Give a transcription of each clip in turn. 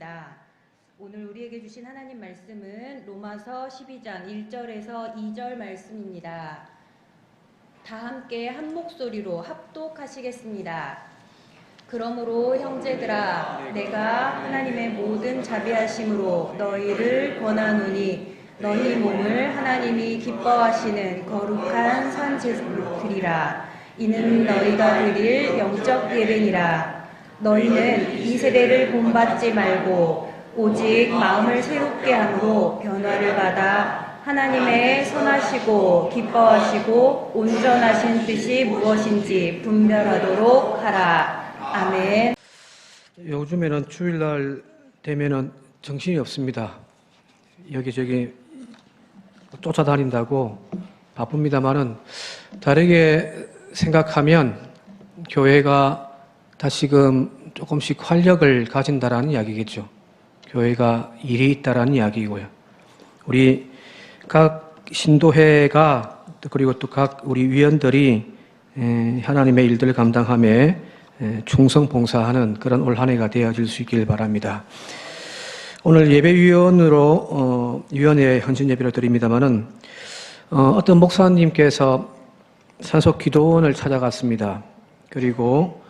기도합니다. 오늘 우리에게 주신 하나님 말씀은 로마서 12장 1절에서 2절 말씀입니다. 다 함께 한 목소리로 합독하시겠습니다. 그러므로 형제들아, 내가 하나님의 모든 자비하심으로 너희를 권하노니 너희 몸을 하나님이 기뻐하시는 거룩한 산 제사로 드리라. 이는 너희가 드릴 영적 예배니라. 너희는 이 세대를 본받지 말고 오직 마음을 새롭게 함으로 변화를 받아 하나님의 선하시고 기뻐하시고 온전하신 뜻이 무엇인지 분별하도록 하라. 아멘. 요즘에는 주일날 되면은 정신이 없습니다. 여기저기 쫓아다닌다고 바쁩니다만은 다르게 생각하면 교회가 다시금 조금씩 활력을 가진다라는 이야기겠죠. 교회가 일이 있다라는 이야기이고요. 우리 각 신도회가 그리고 또 각 우리 위원들이 하나님의 일들을 감당함에 충성 봉사하는 그런 올 한 해가 되어질 수 있길 바랍니다. 오늘 예배위원으로 위원회에 헌신 예배를 드립니다마는 어떤 목사님께서 산속 기도원을 찾아갔습니다. 그리고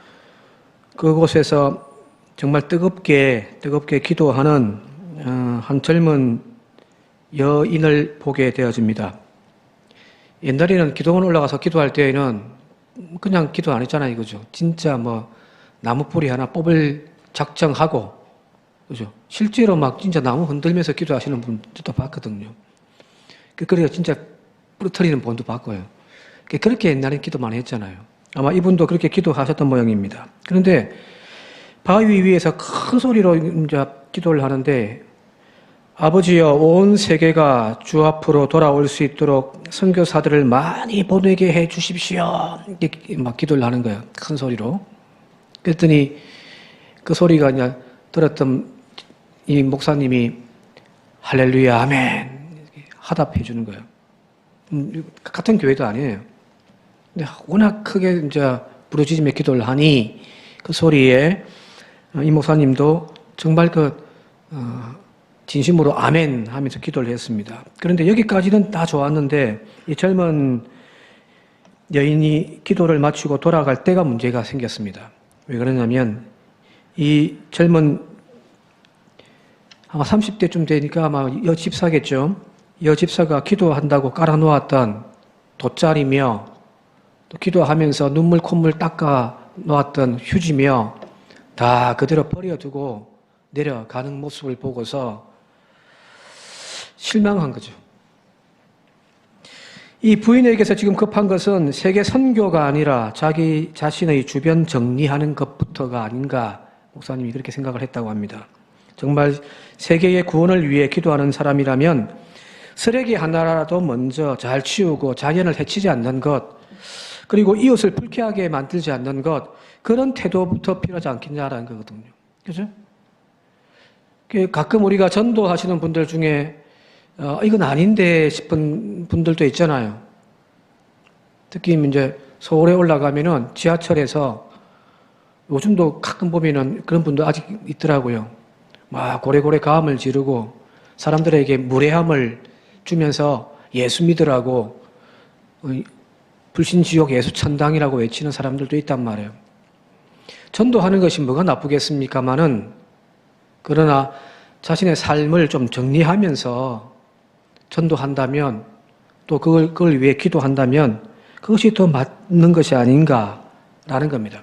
그곳에서 정말 뜨겁게 기도하는 한 젊은 여인을 보게 되어집니다. 옛날에는 기도원 올라가서 기도할 때에는 그냥 기도 안 했잖아요, 그죠? 진짜 나무 뿌리 하나 뽑을 작정하고, 그죠? 실제로 진짜 나무 흔들면서 기도하시는 분들도 봤거든요. 그래서 진짜 부러뜨리는 분도 봤고요. 그렇게 옛날에 기도 많이 했잖아요. 아마 이분도 그렇게 기도하셨던 모양입니다. 그런데 바위 위에서 큰 소리로 이제 기도를 하는데, 아버지여, 온 세계가 주 앞으로 돌아올 수 있도록 선교사들을 많이 보내게 해 주십시오. 이렇게 막 기도를 하는 거예요. 큰 소리로. 그랬더니 그 소리가 이제 들었던 이 목사님이 할렐루야, 아멘. 화답해 주는 거예요. 같은 교회도 아니에요. 근데 워낙 크게 이제 부르짖으며 기도를 하니 그 소리에 이 목사님도 정말 진심으로 아멘 하면서 기도를 했습니다. 그런데 여기까지는 다 좋았는데 이 젊은 여인이 기도를 마치고 돌아갈 때가 문제가 생겼습니다. 왜 그러냐면 이 젊은 아마 30대쯤 되니까 아마 여집사겠죠. 여집사가 기도한다고 깔아놓았던 돗자리며 또 기도하면서 눈물 콧물 닦아 놓았던 휴지며 다 그대로 버려두고 내려가는 모습을 보고서 실망한 거죠. 이 부인에게서 지금 급한 것은 세계 선교가 아니라 자기 자신의 주변 정리하는 것부터가 아닌가 목사님이 그렇게 생각을 했다고 합니다. 정말 세계의 구원을 위해 기도하는 사람이라면 쓰레기 하나라도 먼저 잘 치우고 자연을 해치지 않는 것, 그리고 이웃을 불쾌하게 만들지 않는 것, 그런 태도부터 필요하지 않겠냐라는 거거든요. 그죠? 가끔 우리가 전도하시는 분들 중에 이건 아닌데 싶은 분들도 있잖아요. 특히 이제 서울에 올라가면은 지하철에서 요즘도 가끔 보면은 그런 분도 아직 있더라고요. 막 고래고래 가음을 지르고 사람들에게 무례함을 주면서 예수 믿으라고 불신지옥 예수 천당이라고 외치는 사람들도 있단 말이에요. 전도하는 것이 뭐가 나쁘겠습니까마는, 그러나 자신의 삶을 좀 정리하면서 전도한다면, 또 그걸 위해 기도한다면 그것이 더 맞는 것이 아닌가라는 겁니다.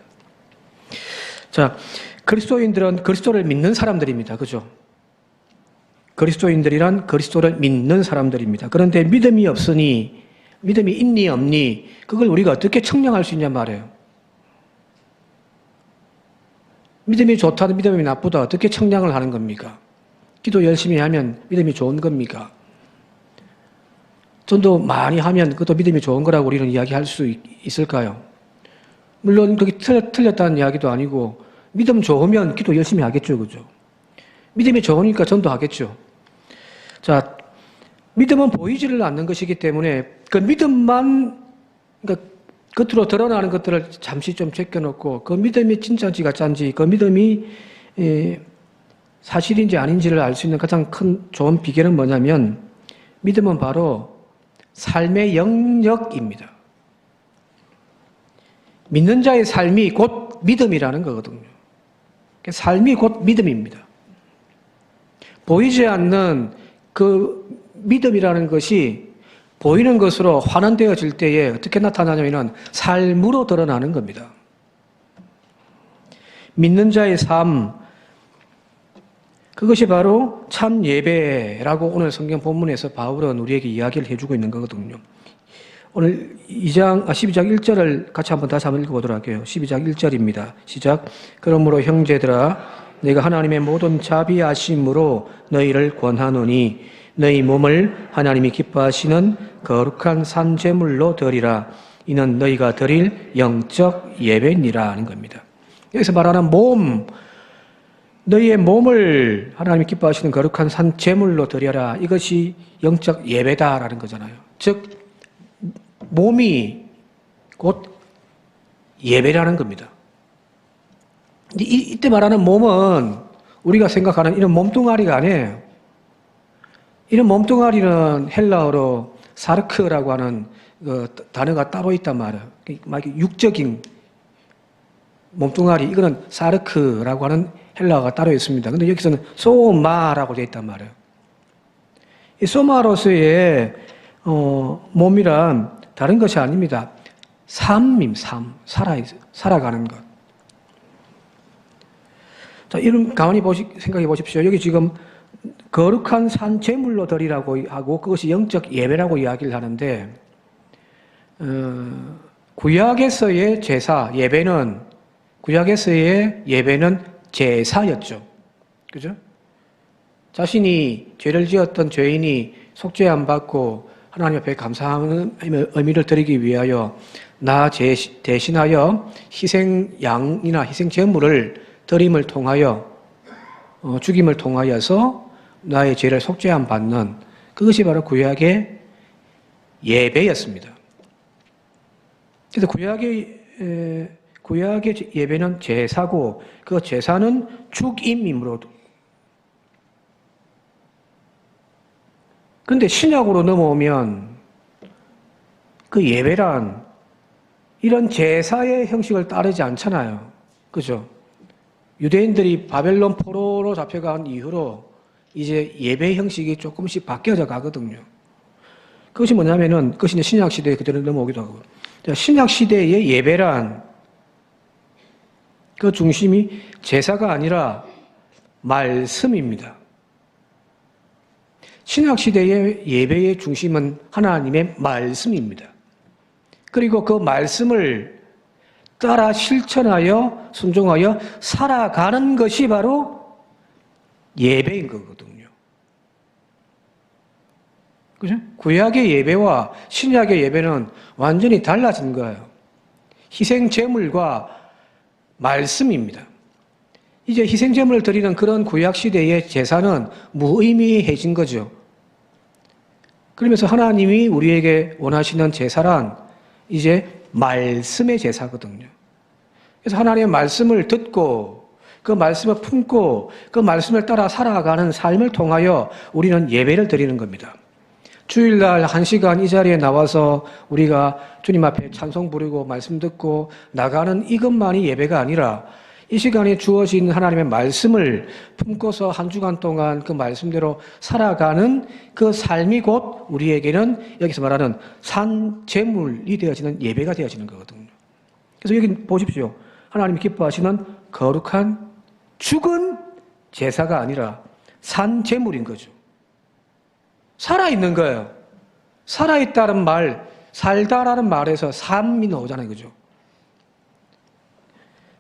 자, 그리스도인들은 그리스도를 믿는 사람들입니다. 그죠? 그리스도인들이란 그리스도를 믿는 사람들입니다. 그런데 믿음이 없으니, 믿음이 있니 없니, 그걸 우리가 어떻게 측량할 수 있냐 말이에요. 믿음이 좋다, 믿음이 나쁘다, 어떻게 측량을 하는 겁니까? 기도 열심히 하면 믿음이 좋은 겁니까? 전도 많이 하면 그것도 믿음이 좋은 거라고 우리는 이야기할 수 있을까요? 물론 그게 틀렸다는 이야기도 아니고, 믿음 좋으면 기도 열심히 하겠죠, 그죠? 믿음이 좋으니까 전도하겠죠. 자, 믿음은 보이지를 않는 것이기 때문에 그 믿음만, 그러니까 겉으로 드러나는 것들을 잠시 좀 제껴놓고 그 믿음이 진짜인지 가짜인지, 그 믿음이 사실인지 아닌지를 알 수 있는 가장 큰 좋은 비결은 뭐냐면 믿음은 바로 삶의 영역입니다. 믿는 자의 삶이 곧 믿음이라는 거거든요. 삶이 곧 믿음입니다. 보이지 않는 그 믿음이라는 것이 보이는 것으로 환원되어질 때에 어떻게 나타나냐면 삶으로 드러나는 겁니다. 믿는 자의 삶, 그것이 바로 참 예배라고 오늘 성경 본문에서 바울은 우리에게 이야기를 해주고 있는 거거든요. 오늘 12장 1절을 같이 다시 한번 읽어보도록 할게요. 12장 1절입니다. 시작. 그러므로 형제들아 내가 하나님의 모든 자비하심으로 너희를 권하노니 너희 몸을 하나님이 기뻐하시는 거룩한 산제물로 드리라. 이는 너희가 드릴 영적 예배니라 하는 겁니다. 여기서 말하는 몸, 너희의 몸을 하나님이 기뻐하시는 거룩한 산제물로 드려라. 이것이 영적 예배다라는 거잖아요. 즉 몸이 곧 예배라는 겁니다. 이때 말하는 몸은 우리가 생각하는 이런 몸뚱아리가 아니에요. 이런 몸뚱아리는 헬라어로 사르크라고 하는 그 단어가 따로 있단 말이에요. 막 육적인 몸뚱아리, 이거는 사르크라고 하는 헬라어가 따로 있습니다. 근데 여기서는 소마라고 되어 있단 말이에요. 이 소마로서의 몸이란 다른 것이 아닙니다. 삶임, 삶. 살아가는 것. 자, 이런 가만히 생각해 보십시오. 여기 지금 거룩한 산 제물로 드리라고 하고 그것이 영적 예배라고 이야기를 하는데, 구약에서의 제사, 구약에서의 예배는 제사였죠. 그죠? 자신이 죄를 지었던 죄인이 속죄 안 받고 하나님 앞에 감사하는 의미를 드리기 위하여 나 대신하여 희생양이나 희생제물을 드림을 통하여 죽임을 통하여서 나의 죄를 속죄함 받는 그것이 바로 구약의 예배였습니다. 그래서 구약의 예배는 제사고 그 제사는 죽임이므로. 그런데 신약으로 넘어오면 그 예배란 이런 제사의 형식을 따르지 않잖아요. 그죠? 유대인들이 바벨론 포로로 잡혀간 이후로 이제 예배 형식이 조금씩 바뀌어져 가거든요. 그것이 뭐냐면은, 그것이 이제 신약 시대에 그대로 넘어오기도 하고. 신약 시대의 예배란 그 중심이 제사가 아니라 말씀입니다. 신약 시대의 예배의 중심은 하나님의 말씀입니다. 그리고 그 말씀을 따라 실천하여 순종하여 살아가는 것이 바로 예배인 거거든요. 그죠? 구약의 예배와 신약의 예배는 완전히 달라진 거예요. 희생 제물과 말씀입니다. 이제 희생 제물을 드리는 그런 구약 시대의 제사는 무의미해진 거죠. 그러면서 하나님이 우리에게 원하시는 제사란 이제 말씀의 제사거든요. 그래서 하나님의 말씀을 듣고 그 말씀을 품고 그 말씀을 따라 살아가는 삶을 통하여 우리는 예배를 드리는 겁니다. 주일날 1시간 이 자리에 나와서 우리가 주님 앞에 찬송 부르고 말씀 듣고 나가는 이것만이 예배가 아니라 이 시간에 주어진 하나님의 말씀을 품고서 한 주간 동안 그 말씀대로 살아가는 그 삶이 곧 우리에게는 여기서 말하는 산제물이 되어지는 예배가 되어지는 거거든요. 그래서 여기 보십시오. 하나님이 기뻐하시는 거룩한 죽은 제사가 아니라 산제물인 거죠. 살아있는 거예요. 살아있다는 말, 살다라는 말에서 삶이 나오잖아요. 그죠?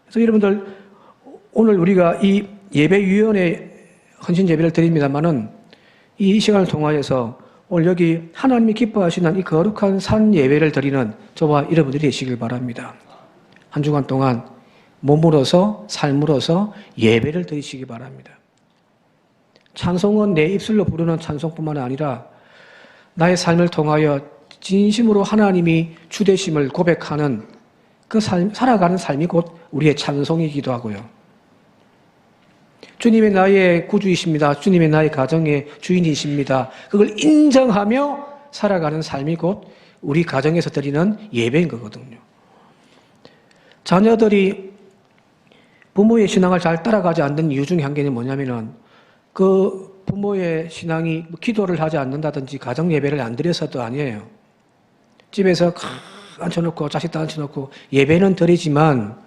그래서 여러분들, 오늘 우리가 이 예배위원회 헌신 예배를 드립니다만은 이 시간을 통하여서 오늘 여기 하나님이 기뻐하시는 이 거룩한 산 예배를 드리는 저와 여러분들이 되시길 바랍니다. 한 주간 동안 몸으로서 삶으로서 예배를 드리시기 바랍니다. 찬송은 내 입술로 부르는 찬송뿐만 아니라 나의 삶을 통하여 진심으로 하나님이 주되심을 고백하는 그 삶, 살아가는 삶이 곧 우리의 찬송이기도 하고요. 주님의 나의 구주이십니다. 주님의 나의 가정의 주인이십니다. 그걸 인정하며 살아가는 삶이 곧 우리 가정에서 드리는 예배인 거거든요. 자녀들이 부모의 신앙을 잘 따라가지 않는 이유 중에 한 개는 뭐냐면은 그 부모의 신앙이 기도를 하지 않는다든지 가정 예배를 안 드려서도 아니에요. 집에서 앉혀놓고 자식도 앉혀놓고 예배는 드리지만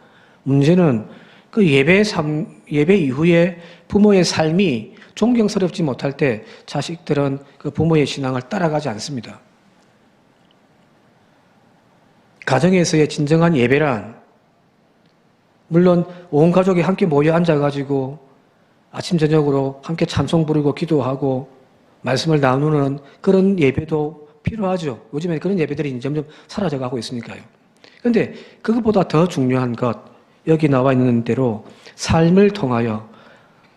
문제는 그 예배 이후에 부모의 삶이 존경스럽지 못할 때 자식들은 그 부모의 신앙을 따라가지 않습니다. 가정에서의 진정한 예배란 물론 온 가족이 함께 모여 앉아가지고 아침 저녁으로 함께 찬송 부르고 기도하고 말씀을 나누는 그런 예배도 필요하죠. 요즘에 그런 예배들이 점점 사라져가고 있으니까요. 그런데 그것보다 더 중요한 것, 여기 나와 있는 대로 삶을 통하여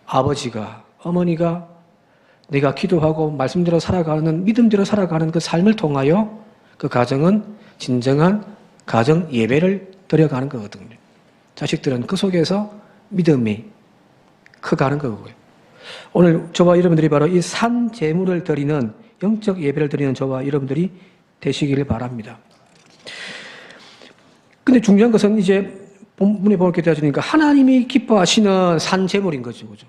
아버지가, 어머니가 내가 기도하고 말씀대로 살아가는, 믿음대로 살아가는 그 삶을 통하여 그 가정은 진정한 가정 예배를 드려가는 거거든요. 자식들은 그 속에서 믿음이 커가는 거고요. 오늘 저와 여러분들이 바로 이 산 제물을 드리는 영적 예배를 드리는 저와 여러분들이 되시기를 바랍니다. 근데 중요한 것은 이제 본문에 보게 되어지니까 하나님이 기뻐하시는 산 제물인 거죠. 그죠?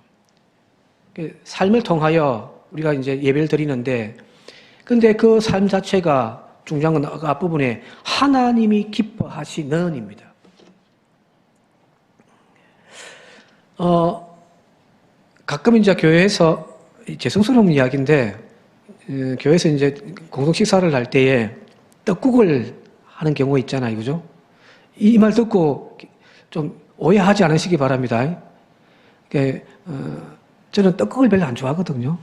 삶을 통하여 우리가 이제 예배를 드리는데 근데 그 삶 자체가 중요한 건 앞부분에 하나님이 기뻐하시는입니다. 가끔 이제 교회에서 죄송스러운 이야기인데 교회에서 이제 공동 식사를 할 때에 떡국을 하는 경우가 있잖아요, 그죠? 이 말 듣고 좀 오해하지 않으시기 바랍니다. 저는 떡국을 별로 안 좋아하거든요.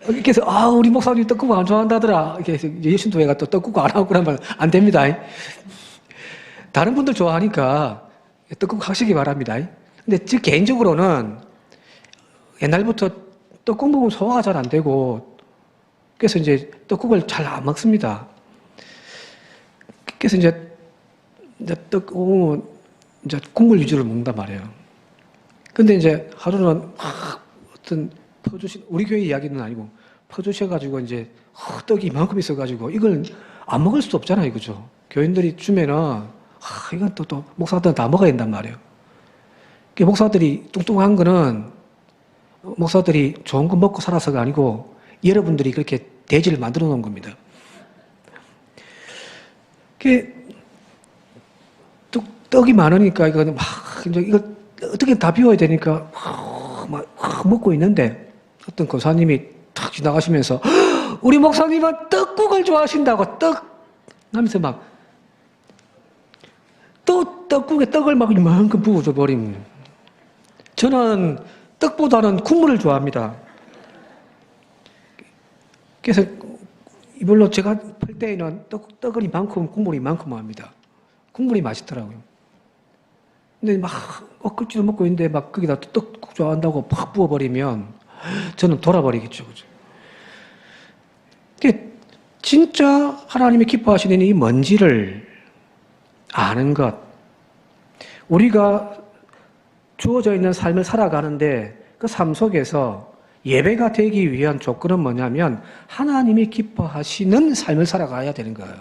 그래서 우리 목사님 떡국 안 좋아한다더라. 그래서 예신도회가 또 떡국 안 하고 그러면 안 됩니다. 다른 분들 좋아하니까 떡국 하시기 바랍니다. 근데 제 개인적으로는 옛날부터 떡국 먹으면 소화가 잘 안 되고 그래서 이제 떡국을 잘 안 먹습니다. 그래서 이제 이제 국물 위주로 먹는단 말이에요. 근데 이제 하루는 어떤 퍼주신 우리 교회 이야기는 아니고 퍼주셔가지고 이제 떡이 이만큼 있어가지고 이걸 안 먹을 수도 없잖아요, 그죠? 교인들이 주면은 이건 또 목사들은 다 먹어야 된단 말이에요. 목사들이 뚱뚱한 거는 목사들이 좋은 거 먹고 살아서가 아니고 여러분들이 그렇게 대지를 만들어 놓은 겁니다. 떡이 많으니까 이거 어떻게 다 비워야 되니까 막 먹고 있는데 어떤 권사님이 탁 지나가시면서 우리 목사님은 떡국을 좋아하신다고 하면서 막 또 떡국에 떡을 막 이만큼 부어줘 버림. 저는 떡보다는 국물을 좋아합니다. 그래서 이걸로 제가 풀 때에는 떡을 이만큼 국물이 이만큼 합니다. 국물이 맛있더라고요. 근데 막 끓지도 먹고 있는데 막 거기다 떡국 좋아한다고 팍 부어버리면 저는 돌아버리겠죠. 그죠? 진짜 하나님이 기뻐하시는 이 뭔지를 아는 것. 우리가 주어져 있는 삶을 살아가는데 그 삶 속에서 예배가 되기 위한 조건은 뭐냐면 하나님이 기뻐하시는 삶을 살아가야 되는 거예요.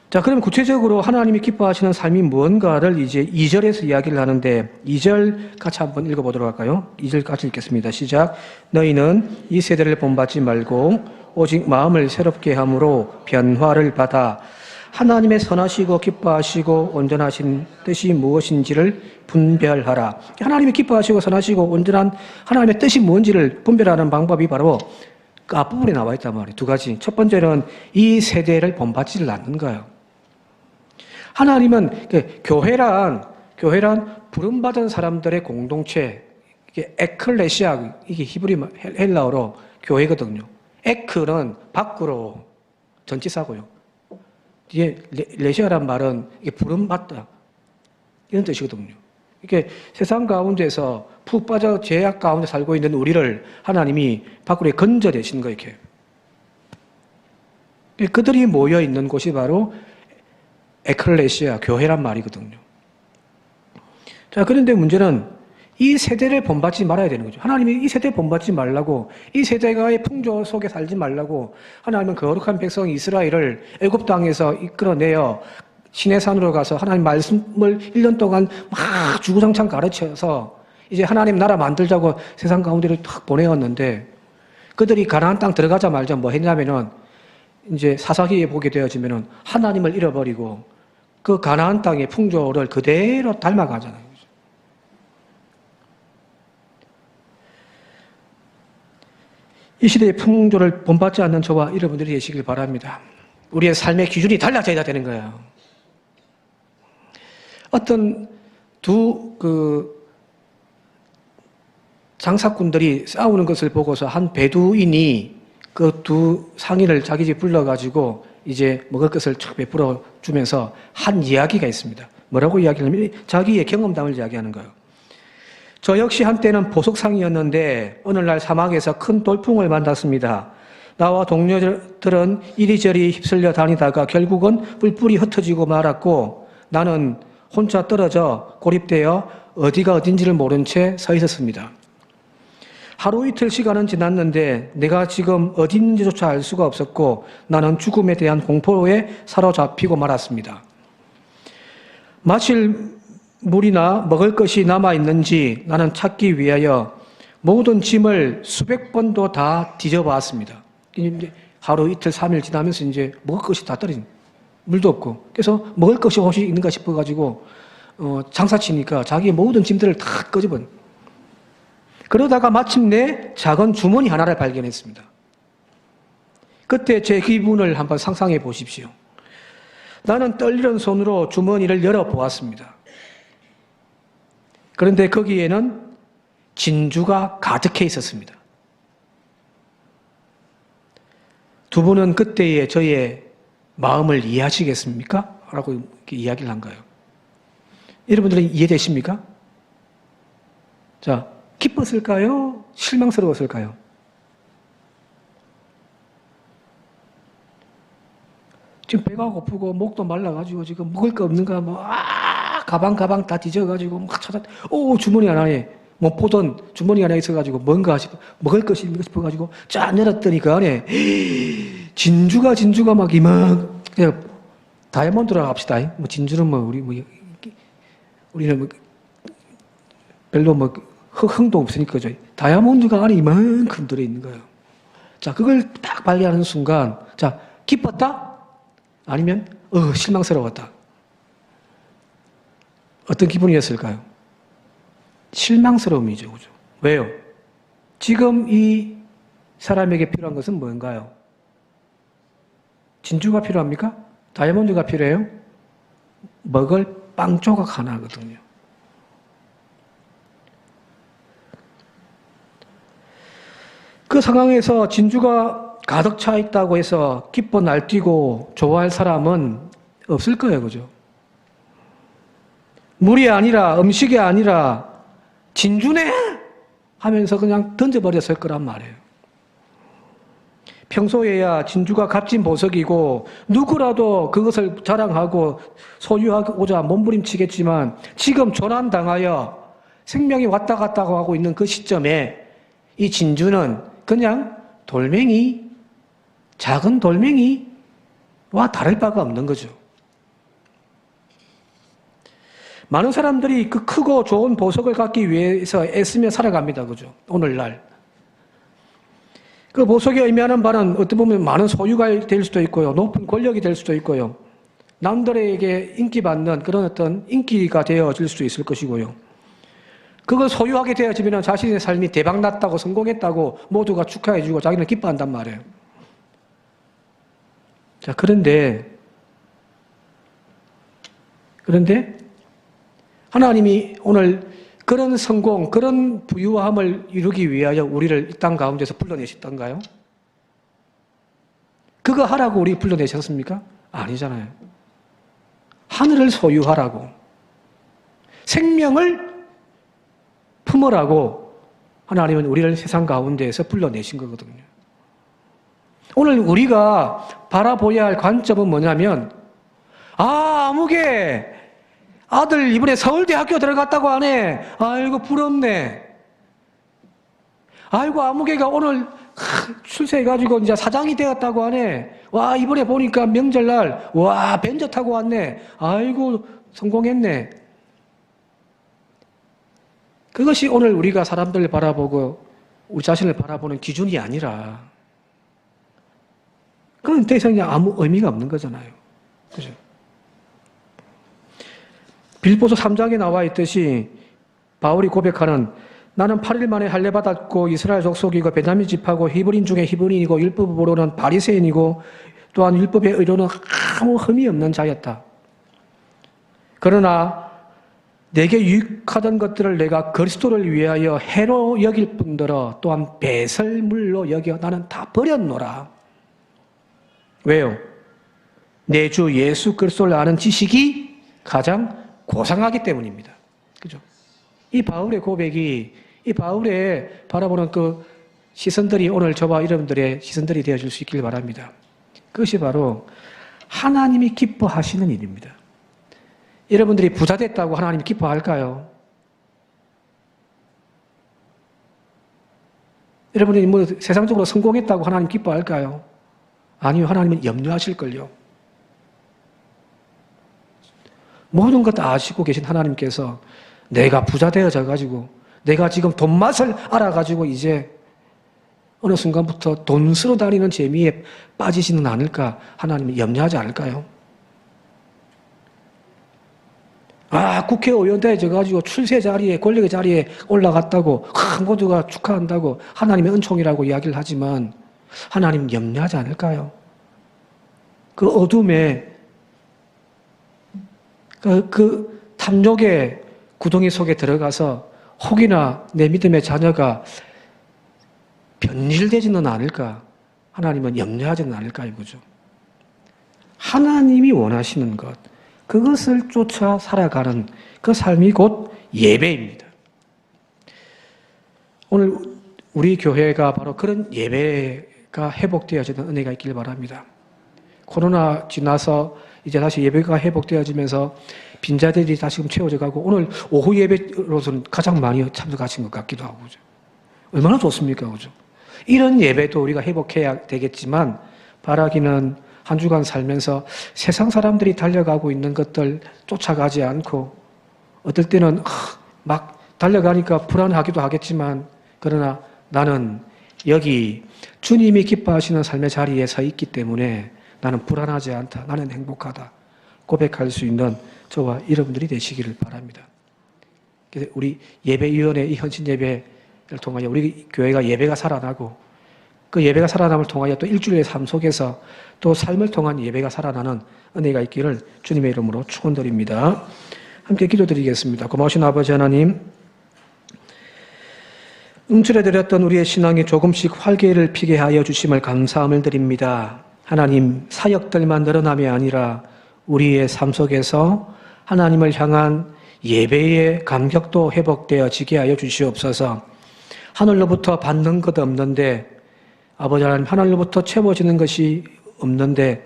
자, 그럼 구체적으로 하나님이 기뻐하시는 삶이 뭔가를 이제 2절에서 이야기를 하는데 2절 같이 한번 읽어보도록 할까요? 2절 같이 읽겠습니다. 시작. 너희는 이 세대를 본받지 말고 오직 마음을 새롭게 함으로 변화를 받아 하나님의 선하시고 기뻐하시고 온전하신 뜻이 무엇인지를 분별하라. 하나님이 기뻐하시고 선하시고 온전한 하나님의 뜻이 뭔지를 분별하는 방법이 바로 그 앞부분에 나와 있단 말이에요. 두 가지. 첫 번째는 이 세대를 본받지를 않는 거예요. 하나님은 교회란 부름받은 사람들의 공동체, 이게 에클레시아, 이게 히브리 헬라어로 교회거든요. 에크는 밖으로 전치사고요. 뒤에 레시아란 말은 이게 부름받다 이런 뜻이거든요. 이게 세상 가운데서 푹 빠져 죄악 가운데 살고 있는 우리를 하나님이 밖으로 건져내신 거예요. 이렇게. 그들이 모여 있는 곳이 바로 에클레시아, 교회란 말이거든요. 자, 그런데 문제는 이 세대를 본받지 말아야 되는 거죠. 하나님이 이 세대 본받지 말라고, 이 세대가의 풍조 속에 살지 말라고 하나님은 거룩한 백성 이스라엘을 애굽 땅에서 이끌어내어 시내산으로 가서 하나님 말씀을 1년 동안 막 주구장창 가르쳐서 이제 하나님 나라 만들자고 세상 가운데를 탁 보내었는데 그들이 가나안 땅 들어가자마자 뭐 했냐면은 이제 사사기에 보게 되어지면은 하나님을 잃어버리고 그 가나안 땅의 풍조를 그대로 닮아가잖아요. 이 시대의 풍조를 본받지 않는 저와 여러분들이 되시길 바랍니다. 우리의 삶의 기준이 달라져야 되는 거예요. 어떤 두 장사꾼들이 싸우는 것을 보고서 한 베두인이 그 두 상인을 자기 집 불러가지고 이제 먹을 것을 쫙 베풀어 주면서 한 이야기가 있습니다. 뭐라고 이야기하냐면 자기의 경험담을 이야기하는 거예요. 저 역시 한때는 보석상이었는데 어느 날 사막에서 큰 돌풍을 만났습니다. 나와 동료들은 이리저리 휩쓸려 다니다가 결국은 뿔뿔이 흩어지고 말았고 나는 혼자 떨어져 고립되어 어디가 어딘지를 모른 채 서 있었습니다. 하루 이틀 시간은 지났는데 내가 지금 어디 있는지조차 알 수가 없었고 나는 죽음에 대한 공포에 사로잡히고 말았습니다. 마실 물이나 먹을 것이 남아있는지 나는 찾기 위하여 모든 짐을 수백 번도 다 뒤져봤습니다. 이제 하루 이틀 3일 지나면서 이제 먹을 것이 다 떨어진, 물도 없고. 그래서 먹을 것이 혹시 있는가 싶어가지고, 장사치니까 자기의 모든 짐들을 다 끄집은. 그러다가 마침내 작은 주머니 하나를 발견했습니다. 그때 제 기분을 한번 상상해 보십시오. 나는 떨리는 손으로 주머니를 열어보았습니다. 그런데 거기에는 진주가 가득해 있었습니다. 두 분은 그때의 저의 마음을 이해하시겠습니까? 라고 이렇게 이야기를 한 거예요. 여러분들은 이해되십니까? 자, 기뻤을까요? 실망스러웠을까요? 지금 배가 고프고 목도 말라가지고 지금 먹을 거 없는가 가방 다 뒤져가지고 막 주머니 하나에 못 보던 주머니 하나 있어가지고 뭔가 싶어 먹을 것이 있는가 싶어가지고 짠 열었더니 그 안에 진주가 막 그냥 다이아몬드라고 합시다. 뭐 진주는 우리는 별로 흥도 없으니까 다이아몬드가 안에 이만큼 들어있는 거예요. 자, 그걸 딱 발견하는 순간 자, 기뻤다? 아니면 실망스러웠다? 어떤 기분이었을까요? 실망스러움이죠. 그죠? 왜요? 지금 이 사람에게 필요한 것은 뭔가요? 진주가 필요합니까? 다이아몬드가 필요해요? 먹을 빵 조각 하나거든요. 그 상황에서 진주가 가득 차 있다고 해서 기뻐 날뛰고 좋아할 사람은 없을 거예요. 그죠? 물이 아니라 음식이 아니라 진주네 하면서 그냥 던져버렸을 거란 말이에요. 평소에야 진주가 값진 보석이고 누구라도 그것을 자랑하고 소유하고자 몸부림치겠지만 지금 조난당하여 생명이 왔다 갔다 하고 있는 그 시점에 이 진주는 그냥 돌멩이, 작은 돌멩이와 다를 바가 없는 거죠. 많은 사람들이 그 크고 좋은 보석을 갖기 위해서 애쓰며 살아갑니다. 그죠? 오늘날. 그 보석이 의미하는 바는 어떻게 보면 많은 소유가 될 수도 있고요. 높은 권력이 될 수도 있고요. 남들에게 인기받는 그런 어떤 인기가 되어질 수도 있을 것이고요. 그걸 소유하게 되어지면 자신의 삶이 대박났다고 성공했다고 모두가 축하해주고 자기는 기뻐한단 말이에요. 자, 그런데 하나님이 오늘 그런 성공, 그런 부유함을 이루기 위하여 우리를 이 땅 가운데서 불러내셨던가요? 그거 하라고 우리 불러내셨습니까? 아니잖아요. 하늘을 소유하라고, 생명을 품으라고 하나님은 우리를 세상 가운데에서 불러내신 거거든요. 오늘 우리가 바라보아야 할 관점은 뭐냐면 아무개 아들 이번에 서울대학교 들어갔다고 하네. 아이고 부럽네. 아이고 아무개가 오늘 출세해가지고 이제 사장이 되었다고 하네. 와 이번에 보니까 명절날 와 벤저 타고 왔네. 아이고 성공했네. 그것이 오늘 우리가 사람들을 바라보고 우리 자신을 바라보는 기준이 아니라 그건 더 이상 아무 의미가 없는 거잖아요. 그죠? 빌보서 3장에 나와 있듯이 바울이 고백하는 나는 8일 만에 할례받았고 이스라엘 족속이고 베냐민 집하고 히브리인 중에 히브리인이고 율법으로는 바리새인이고 또한 율법의 의로는 아무 흠이 없는 자였다. 그러나 내게 유익하던 것들을 내가 그리스도를 위하여 해로 여길 뿐더러 또한 배설물로 여겨 나는 다 버렸노라. 왜요? 내 주 예수 그리스도를 아는 지식이 가장 고상하기 때문입니다. 그죠? 이 바울의 고백이 이 바울의 바라보는 그 시선들이 오늘 저와 여러분들의 시선들이 되어줄 수 있길 바랍니다. 그것이 바로 하나님이 기뻐하시는 일입니다. 여러분들이 부자 됐다고 하나님이 기뻐할까요? 여러분이 뭐 세상적으로 성공했다고 하나님 기뻐할까요? 아니요, 하나님은 염려하실걸요. 모든 것 다 아시고 계신 하나님께서 내가 부자 되어져 가지고 내가 지금 돈 맛을 알아가지고 이제 어느 순간부터 돈 쓰러 다니는 재미에 빠지지는 않을까 하나님은 염려하지 않을까요? 국회의원 되어져가지고 출세 자리에 권력의 자리에 올라갔다고 모두가 축하한다고 하나님의 은총이라고 이야기를 하지만 하나님 염려하지 않을까요? 그 어둠에 그 탐욕의 구덩이 속에 들어가서 혹이나 내 믿음의 자녀가 변질되지는 않을까? 하나님은 염려하지는 않을까 이거죠. 하나님이 원하시는 것, 그것을 쫓아 살아가는 그 삶이 곧 예배입니다. 오늘 우리 교회가 바로 그런 예배가 회복되어지는 은혜가 있길 바랍니다. 코로나 지나서 이제 다시 예배가 회복되어지면서 빈자들이 다시금 채워져 가고 오늘 오후 예배로서는 가장 많이 참석하신 것 같기도 하고 그죠? 얼마나 좋습니까? 그죠? 이런 예배도 우리가 회복해야 되겠지만 바라기는 한 주간 살면서 세상 사람들이 달려가고 있는 것들 쫓아가지 않고 어떨 때는 막 달려가니까 불안하기도 하겠지만 그러나 나는 여기 주님이 기뻐하시는 삶의 자리에 서 있기 때문에 나는 불안하지 않다. 나는 행복하다. 고백할 수 있는 저와 여러분들이 되시기를 바랍니다. 그래서 우리 예배위원회 이 헌신 예배를 통하여 우리 교회가 예배가 살아나고 그 예배가 살아남을 통하여 또 일주일의 삶 속에서 또 삶을 통한 예배가 살아나는 은혜가 있기를 주님의 이름으로 축원드립니다. 함께 기도드리겠습니다. 고마우신 아버지 하나님, 움츠려드렸던 우리의 신앙이 조금씩 활기를 피게 하여 주심을 감사함을 드립니다. 하나님, 사역들만 늘어남이 아니라 우리의 삶 속에서 하나님을 향한 예배의 감격도 회복되어지게 하여 주시옵소서. 하늘로부터 받는 것 없는데 아버지 하나님, 하늘로부터 채워지는 것이 없는데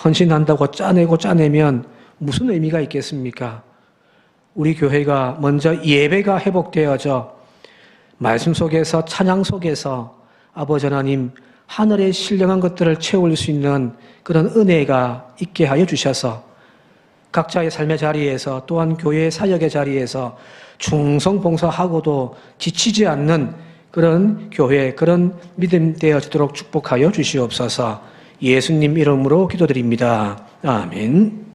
헌신한다고 짜내면 무슨 의미가 있겠습니까? 우리 교회가 먼저 예배가 회복되어져 말씀 속에서 찬양 속에서 아버지 하나님 하늘의 신령한 것들을 채울 수 있는 그런 은혜가 있게 하여 주셔서 각자의 삶의 자리에서 또한 교회의 사역의 자리에서 충성봉사하고도 지치지 않는 그런 교회, 그런 믿음 되어지도록 축복하여 주시옵소서. 예수님 이름으로 기도드립니다. 아멘.